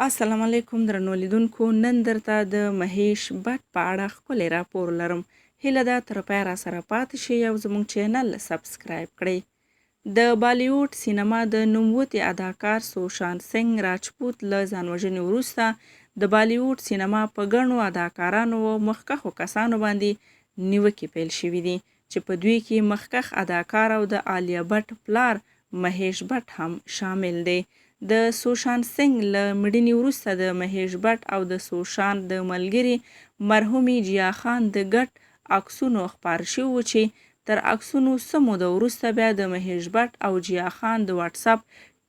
السلام علیکم درنو لیدونکو. نن درته د مهیش بټ په اړه ښکلی راپور لرم. هیله ده تر پایه راسره پاتې شئ او زموږ چینل سبسکرایب کړئ. د بالیووډ سینما د نوموتی اداکار سوشانت سنګ راجپوت له ځانوژنې وروسته د بالیووډ سینما په ګڼو اداکارانو او مخکښو کسانو باندې نیوکې پیل شوي دي چې په دوی کې مخکښ اداکار او د عالیه بټ پلار مهیش بټ هم شامل دی. د سوشانت سنګ له مړینې وروسته د مهیش بټ او د سوشانت د ملګري مرحومې جیا خان د ګډ عکسونو خپاره شوي وو چې تر عکسونو څه موده وروسته بیا د مهیش بټ او جیا خان د واتس اپ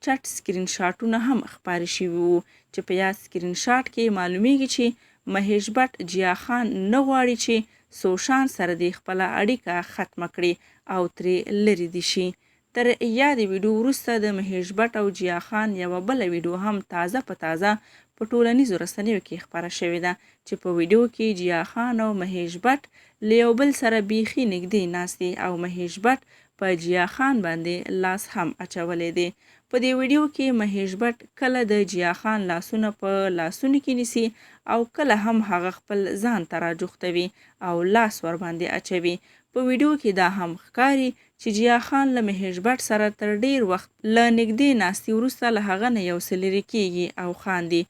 چټ سکرین شاټونه هم خپاره شوي وو چې په یاد سکرین شاټ کې معلومیږي چې مهیش بټ جیا خان نه غواړي چې سوشانت سره د خپله اړیکه ختمه کړي او ترې لرې دي شي. تر یادې ویډیو وروسته د مهیش بټ او جیا خان یوه بله ویډیو هم تازه په ټولنیزو رسنیو کې خپره شوې ده چې په ویډیو کې جیا خان او مهیش بټ له یو بل سره بیخي نږدې ناست دي او مهیش بټ په جیا خان باندې لاس هم اچولی دی. په دې ویډیو کې مهیش بټ کله د جیا خان لاسونه په لاسونو کې نیسي او کله هم هغه خپل ځان ته راجوختوي او لاس ور باندې اچوي. په ویډیو کې دا هم ښکاري چې جیا خان له مهیش بټ سره تر ډیر وخت له نږدې ناستې وروسته له هغه نه یو څه لرې کېږي او خاندي.